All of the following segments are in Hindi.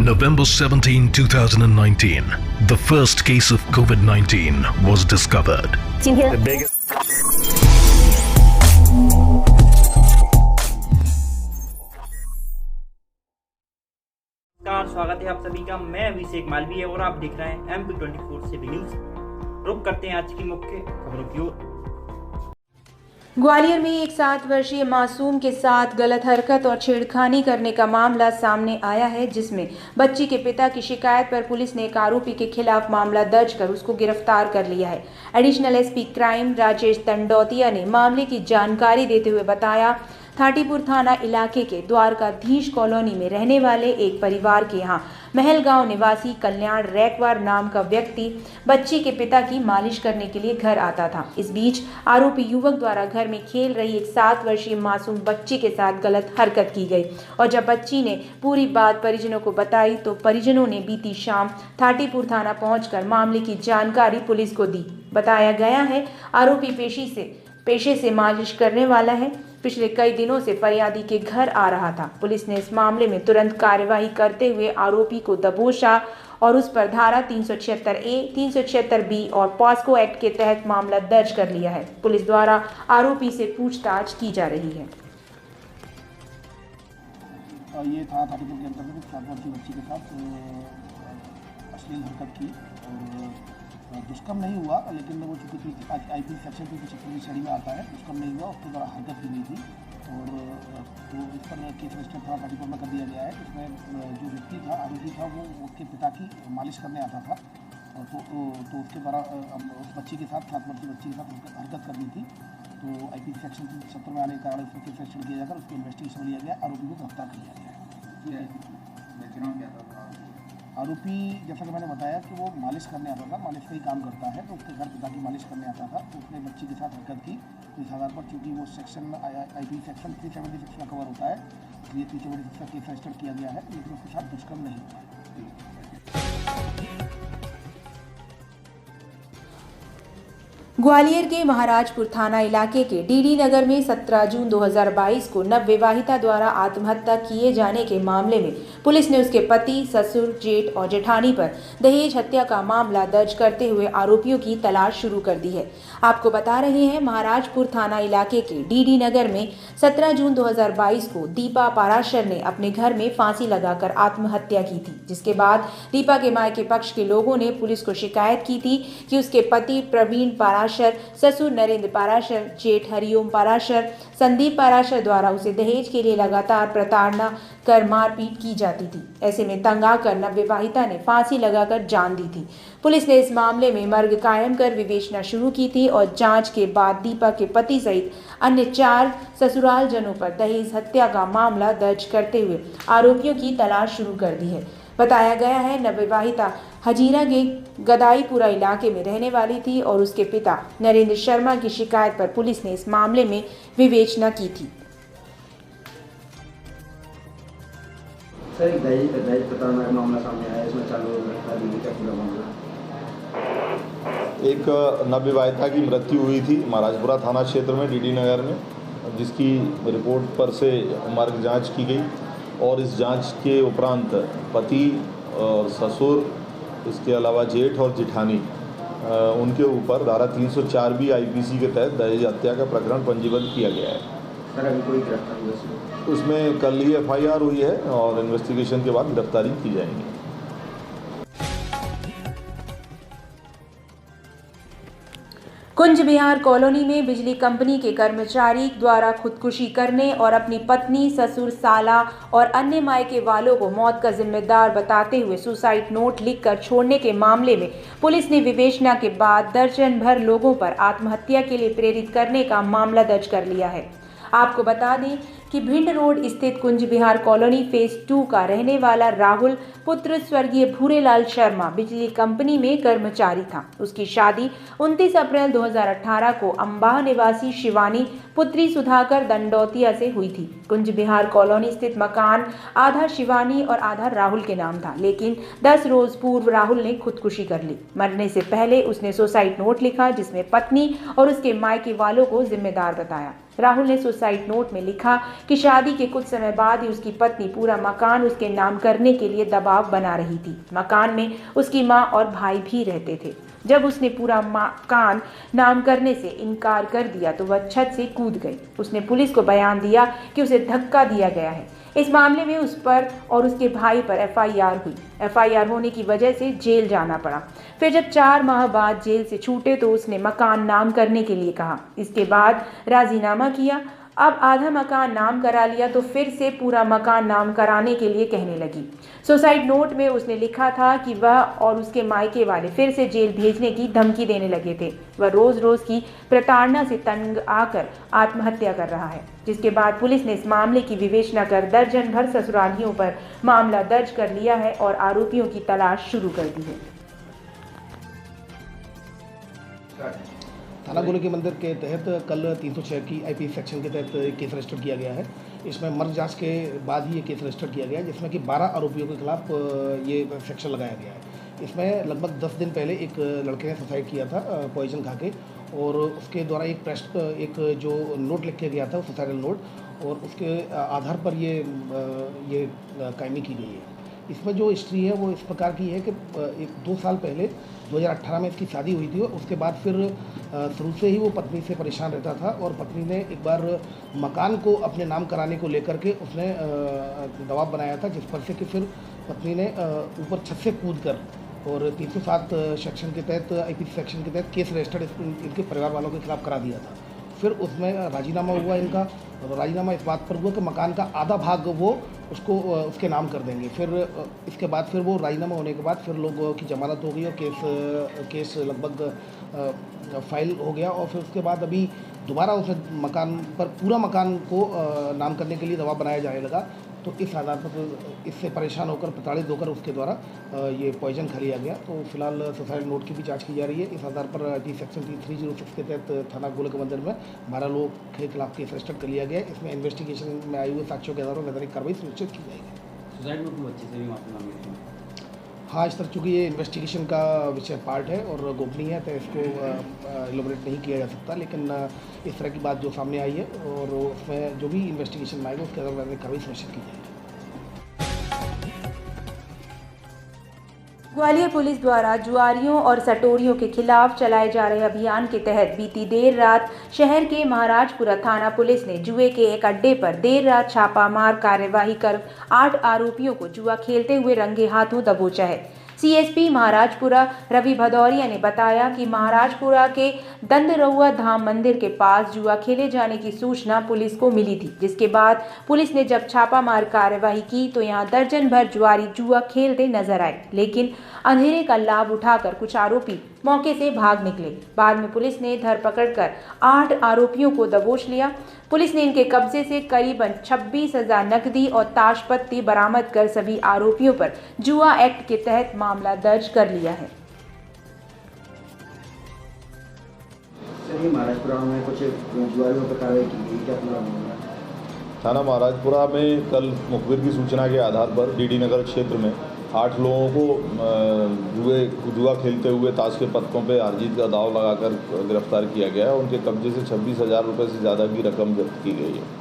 November 17, 2019, the first case of COVID-19 was discovered. The biggest. स्वागत है आप सभी का। मैं अभिषेक मालवीय और आप देख रहे हैं MP24 से न्यूज। रुक करते हैं आज की मुख्य खबरों की ओर। ग्वालियर में एक 7 वर्षीय मासूम के साथ गलत हरकत और छेड़खानी करने का मामला सामने आया है, जिसमें बच्ची के पिता की शिकायत पर पुलिस ने एक आरोपी के खिलाफ मामला दर्ज कर उसको गिरफ्तार कर लिया है। Additional SP crime Rajesh Dandautiya ने मामले की जानकारी देते हुए बताया, थाटीपुर थाना इलाके के द्वारकाधीश कॉलोनी में रहने वाले एक परिवार के यहाँ महलगांव निवासी कल्याण रैकवार नाम का व्यक्ति बच्ची के पिता की मालिश करने के लिए घर आता था। इस बीच आरोपी युवक द्वारा घर में खेल रही एक 7 वर्षीय मासूम बच्ची के साथ गलत हरकत की गई और जब बच्ची ने पूरी बात परिजनों को बताई तो परिजनों ने बीती शाम थाटीपुर थाना पहुंचकर मामले की जानकारी पुलिस को दी। बताया गया है, आरोपी पेशे से मालिश करने वाला है। पिछले कई दिनों से फरियादी के घर आ रहा था। पुलिस ने इस मामले में तुरंत कार्यवाही करते हुए आरोपी को दबोचा और उस पर धारा 376A, 376B और पॉस्को एक्ट के तहत मामला दर्ज कर लिया है। पुलिस द्वारा आरोपी से पूछताछ की जा रही है। ये था थाटीपुर के अंतर्गत 7 वर्षीय बच्ची के साथ अश्लील हरकत की और दुष्कर्म नहीं हुआ, लेकिन वो चूंकि IP सेक्शन 276 श्रेणी में आता है, दुष्कर्म नहीं हुआ, उसके द्वारा हरकत की गई थी और तो इस पर केस रजिस्टर थाना थाटीपुर में कर दिया गया है। इसमें जो व्यक्ति था, आरोपी था, वो उसके पिता की मालिश करने आता था और तो उसके द्वारा उस बच्ची के साथ 7 वर्षीय बच्ची के साथ हरकत करनी थी। तो IP सेक्शन 370 में आने के कारण इसमें केस रजिस्टर किया जाकर उसको इन्वेस्टिगेशन लिया गया, आरोपी को गिरफ्तार कर लिया गया। आरोपी, जैसा कि मैंने बताया कि वो मालिश करने आता था, मालिश का ही काम करता है, तो उसके घर पिता की मालिश करने आता था, तो उसने बच्ची के साथ हरकत की। तो इस आधार पर चूँकि वो सेक्शन IP सेक्शन 376 का कवर होता है, इसलिए 376 का केस रजिस्टर किया गया है, लेकिन उसके साथ दुष्कर्म नहीं हुआ। ग्वालियर के महाराजपुर थाना इलाके के डीडी नगर में 17 जून 2022 को नवविवाहिता द्वारा आत्महत्या किए जाने के मामले में पुलिस ने उसके पति, ससुर, जेठ और जेठानी पर दहेज हत्या का मामला दर्ज करते हुए आरोपियों की तलाश शुरू कर दी है। आपको बता रहे हैं, महाराजपुर थाना इलाके के डीडी नगर में 17 जून 2022 को दीपा पाराशर ने अपने घर में फांसी लगाकर आत्महत्या की थी, जिसके बाद दीपा के मायके पक्ष के लोगों ने पुलिस को शिकायत की थी कि उसके पति प्रवीण पाराशर, ससुर नरेंद्र पाराशर, जेठ हरिओम पाराशर, संदीप पाराशर द्वारा उसे दहेज के लिए लगातार प्रताड़ना कर मारपीट की जाती थी। ऐसे में तंग आकर नवविवाहिता ने फांसी लगाकर जान दी थी। पुलिस ने इस मामले में मर्ग कायम कर विवेचना शुरू की थी और जांच के बाद दीपा के पति सहित अन्य 4 ससुराल जनों पर दहेज हत्या का मामला दर्ज करते हुए आरोपियों की तलाश शुरू कर दी है। बताया गया है, नवविवाहिता हजीरा के गदाईपुरा इलाके में रहने वाली थी और उसके पिता नरेंद्र शर्मा की शिकायत पर पुलिस ने इस मामले में विवेचना की थी। सर, एक दहेज प्रताड़ना मामला सामने आया, इसमें चालू क्या पूरा मामला? एक नवविवाहिता की मृत्यु हुई थी महाराजपुरा थाना क्षेत्र में डीडी नगर में, जिसकी रिपोर्ट पर से मर्ग जांच की गई और इस जांच के उपरांत पति और ससुर, इसके अलावा जेठ और जेठानी, उनके ऊपर धारा 304B IPC के तहत दहेज हत्या का प्रकरण पंजीबद्ध किया गया है। सर, अभी कोई गिरफ्तारी? उसमें कल ही FIR हुई है और इन्वेस्टिगेशन के बाद गिरफ्तारी की जाएगी। कुंज बिहार कॉलोनी में बिजली कंपनी के कर्मचारी द्वारा खुदकुशी करने और अपनी पत्नी, ससुर, साला और अन्य मायके वालों को मौत का जिम्मेदार बताते हुए सुसाइड नोट लिखकर छोड़ने के मामले में पुलिस ने विवेचना के बाद दर्जन भर लोगों पर आत्महत्या के लिए प्रेरित करने का मामला दर्ज कर लिया है। आपको बता दें कि भिंड रोड स्थित कुंज बिहार कॉलोनी फेज 2 का रहने वाला राहुल पुत्र स्वर्गीय भूरेलाल शर्मा बिजली कंपनी में कर्मचारी था। उसकी शादी 29 अप्रैल 2018 को अंबाह निवासी शिवानी पुत्री सुधाकर दंडौतिया से हुई थी। कुंज बिहार कॉलोनी स्थित मकान आधा शिवानी और आधा राहुल के नाम था, लेकिन 10 रोज पूर्व राहुल ने खुदकुशी कर ली। मरने से पहले उसने सुसाइड नोट लिखा, जिसमें पत्नी और उसके मायके वालों को जिम्मेदार बताया। राहुल ने सुसाइड नोट में लिखा कि शादी के कुछ समय बाद ही उसकी पत्नी पूरा मकान उसके नाम करने के लिए दबाव बना रही थी। मकान में उसकी मां और भाई भी रहते थे। जब उसने पूरा मकान नाम करने से इनकार कर दिया तो वह छत से कूद गई। उसने पुलिस को बयान दिया कि उसे धक्का दिया गया है। इस मामले में उस पर और उसके भाई पर एफआईआर हुई। एफआईआर होने की वजह से जेल जाना पड़ा। फिर जब 4 माह बाद जेल से छूटे तो उसने मकान नाम करने के लिए कहा। इसके बाद राजीनामा किया। अब आधा मकान नाम करा लिया तो फिर से पूरा मकान नाम कराने के लिए कहने लगी। सुसाइड नोट में उसने लिखा था कि वह और उसके मायके वाले फिर से जेल भेजने की धमकी देने लगे थे। वह रोज रोज की प्रताड़ना से तंग आकर आत्महत्या कर रहा है, जिसके बाद पुलिस ने इस मामले की विवेचना कर दर्जन भर ससुरालियों पर मामला दर्ज कर लिया है और आरोपियों की तलाश शुरू कर दी है। थाना गोले के मंदिर के तहत कल 306 की आईपीसी सेक्शन के तहत केस रजिस्टर किया गया है। इसमें मर्ग जांच के बाद ही ये केस रजिस्टर किया गया है, जिसमें कि 12 आरोपियों के खिलाफ ये सेक्शन लगाया गया है। इसमें लगभग 10 दिन पहले एक लड़के ने सुसाइड किया था पॉइजन खा के, और उसके द्वारा एक जो नोट लिख के गया था सुसाइडल नोट, और उसके आधार पर ये कायमी की गई है। इसमें जो हिस्ट्री है वो इस प्रकार की है कि 2 साल पहले 2018 में इसकी शादी हुई थी। उसके बाद फिर शुरू से ही वो पत्नी से परेशान रहता था, और पत्नी ने एक बार मकान को अपने नाम कराने को लेकर के उसने दबाव बनाया था, जिस पर से कि फिर पत्नी ने ऊपर छत से कूद कर और 307 सेक्शन के तहत आईपीसी सेक्शन के तहत केस रजिस्टर्ड इनके परिवार वालों के खिलाफ करा दिया था। फिर उसमें राजीनामा हुआ इनका, और राजीनामा इस बात पर हुआ कि मकान का आधा भाग वो उसके नाम कर देंगे। फिर इसके बाद फिर वो राजीनामा होने के बाद फिर लोगों की जमानत हो गई और केस लगभग फाइल हो गया। और फिर उसके बाद अभी दोबारा उस मकान पर पूरा मकान को नाम करने के लिए दबाव बनाया जाने लगा। तो इस आधार पर इससे परेशान होकर प्रताड़ित होकर उसके द्वारा ये पॉइजन खा लिया गया। तो फिलहाल सुसाइड नोट की भी जांच की जा रही है। इस आधार पर सेक्शन 306 के तहत थाना गोले के मंदिर में 12 लोगों के खिलाफ केस रजिस्टर कर लिया गया है। इसमें इन्वेस्टिगेशन में आए हुए साक्ष्यों के आधार पर नैतिक कार्रवाई सुनिश्चित की जाएगी। सुसाइड नोट में बच्चे से भी माफी मांगी। हाँ, इस तरह चूँकि ये इन्वेस्टिगेशन का विषय पार्ट है और गोपनीय है, तो इसको एलोबरेट नहीं किया जा सकता, लेकिन इस तरह की बात जो सामने आई है और उसमें जो भी इन्वेस्टिगेशन में आएगा उसके आधार पर कार्रवाई सुनिश्चित की जाएगी। ग्वालियर पुलिस द्वारा जुआरियों और सटोरियों के खिलाफ चलाए जा रहे अभियान के तहत बीती देर रात शहर के महाराजपुरा थाना पुलिस ने जुए के एक अड्डे पर देर रात छापामार कार्यवाही कर 8 आरोपियों को जुआ खेलते हुए रंगे हाथों दबोचा है। सीएसपी महाराजपुरा रवि भदौरिया ने बताया कि महाराजपुरा के दंदरउआ धाम मंदिर के पास जुआ खेले जाने की सूचना पुलिस को मिली थी, जिसके बाद पुलिस ने जब छापामार कार्यवाही की तो यहां दर्जन भर जुआरी जुआ खेलते नजर आए, लेकिन अंधेरे का लाभ उठाकर कुछ आरोपी मौके से भाग निकले। बाद में पुलिस ने धरपकड़ कर 8 आरोपियों को दबोच लिया। पुलिस ने इनके कब्जे से करीबन 26,000 नकदी और ताशपत्ती बरामद कर सभी आरोपियों पर जुआ एक्ट के तहत मामला दर्ज कर लिया है। महाराजपुरा में कुछ जुआरियों पर कार्रवाई की गई, क्या पूरा मामला? थाना महाराजपुरा में कल मुखबिर की सूचना के आधार पर डीडी नगर क्षेत्र में 8 लोगों को जुआ खेलते हुए ताश के पत्तों पे हार जीत का दांव लगाकर गिरफ्तार किया गया है। उनके कब्जे से 26,000 रुपये से ज़्यादा की रकम जब्त की गई है।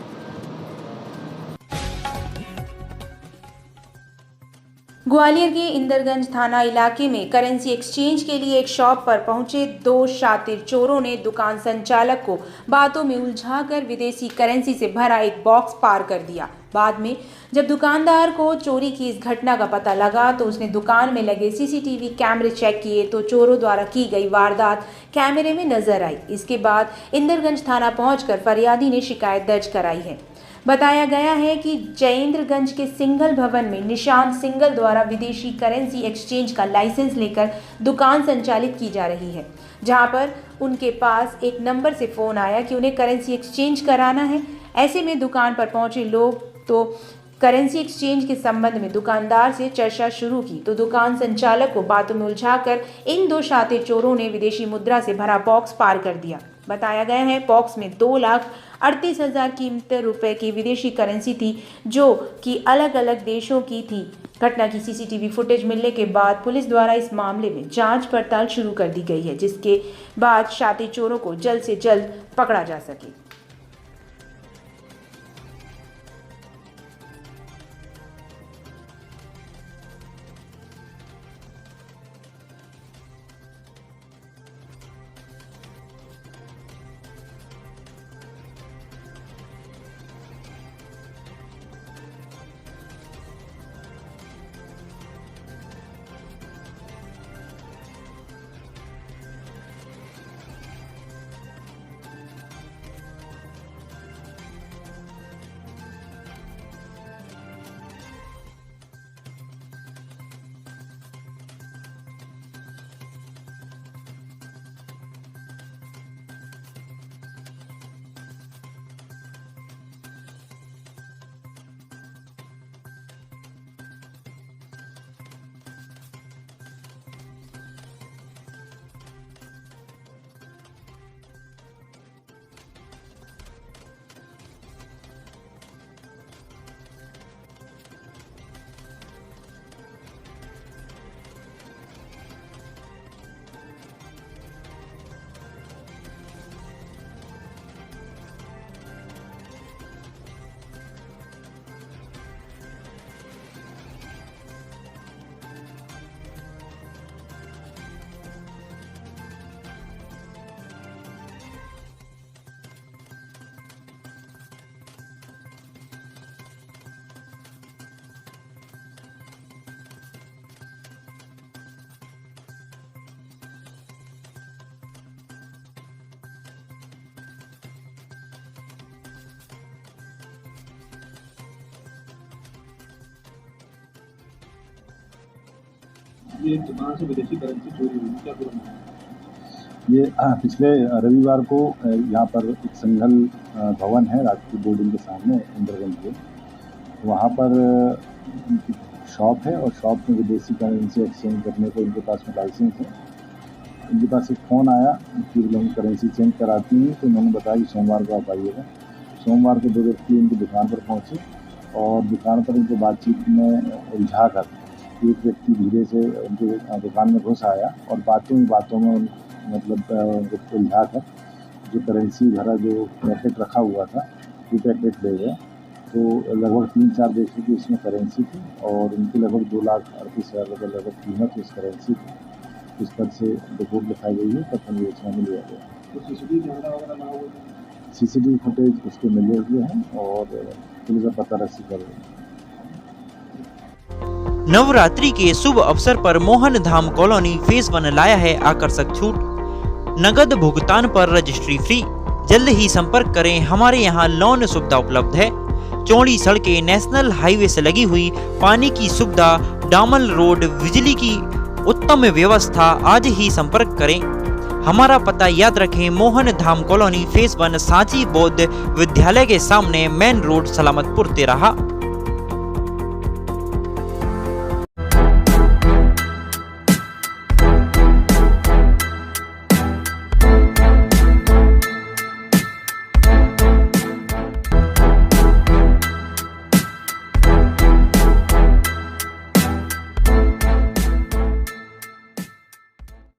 ग्वालियर के इंदरगंज थाना इलाके में करेंसी एक्सचेंज के लिए एक शॉप पर पहुंचे 2 शातिर चोरों ने दुकान संचालक को बातों में उलझाकर विदेशी करेंसी से भरा एक बॉक्स पार कर दिया। बाद में जब दुकानदार को चोरी की इस घटना का पता लगा तो उसने दुकान में लगे सीसीटीवी कैमरे चेक किए तो चोरों द्वारा की गई वारदात कैमरे में नजर आई। इसके बाद इंदरगंज थाना पहुंचकर फरियादी ने शिकायत दर्ज कराई है। बताया गया है कि जयेंद्रगंज के सिंघल भवन में निशांत सिंघल द्वारा विदेशी करेंसी एक्सचेंज का लाइसेंस लेकर दुकान संचालित की जा रही है, जहां पर उनके पास एक नंबर से फ़ोन आया कि उन्हें करेंसी एक्सचेंज कराना है। ऐसे में दुकान पर पहुंचे लोग तो करेंसी एक्सचेंज के संबंध में दुकानदार से चर्चा शुरू की तो दुकान संचालक को बातों में उलझाकर इन 2 शातिर चोरों ने विदेशी मुद्रा से भरा बॉक्स पार कर दिया। बताया गया है बॉक्स में 2,38,000 कीमती रुपए की विदेशी करेंसी थी, जो कि अलग अलग देशों की थी। घटना की सीसीटीवी फुटेज मिलने के बाद पुलिस द्वारा इस मामले में जांच पड़ताल शुरू कर दी गई है, जिसके बाद शातिर चोरों को जल्द से जल्द पकड़ा जा सके। ये दुकान से विदेशी करेंसी चोरी हुई, क्या पूरा मामला? ये पिछले रविवार को यहाँ पर एक संघल भवन है राजपूत बोर्डिंग के सामने इंद्रगंज के, वहाँ पर शॉप है और शॉप में विदेशी करेंसी एक्सचेंज करने को इनके पास में लाइसेंस है। इनके पास एक फ़ोन आया कि लोग करेंसी चेंज कराती हैं, तो उन्होंने बताया कि सोमवार को आप आइएगा। सोमवार को 2 व्यक्ति उनकी दुकान पर पहुँचे और दुकान पर उनको बातचीत में उलझा कर एक व्यक्ति धीरे से उनके दुकान में घुस आया और बातों में मतलब उलझा कर जो करेंसी भरा जो पैकेट रखा हुआ था वो पैकेट ले गया। तो लगभग 3-4 देशों की इसमें करेंसी थी और उनकी लगभग 2,38,000 रुपये लगभग कीमत उस करेंसी थी। इस पर से रिपोर्ट लिखाई गई है, प्रथम विवेचना में लिया गया। तो सीसीटीवी कैमरा वगैरह लगा हुआ है? सीसीटीवी फुटेज उसके मिले हुए हैं और पुलिस का पता रसी कर रही है। नवरात्रि के शुभ अवसर पर मोहन धाम कॉलोनी फेज 1 लाया है आकर्षक छूट। नगद भुगतान पर रजिस्ट्री फ्री। जल्द ही संपर्क करें, हमारे यहाँ लोन सुविधा उपलब्ध है। चौड़ी सड़कें, नेशनल हाईवे से लगी हुई, पानी की सुविधा, डामर रोड, बिजली की उत्तम व्यवस्था। आज ही संपर्क करें। हमारा पता याद रखें, मोहन धाम कॉलोनी फेज 1 सांची बौद्ध विद्यालय के सामने, मेन रोड, सलामतपुर, तेराहा।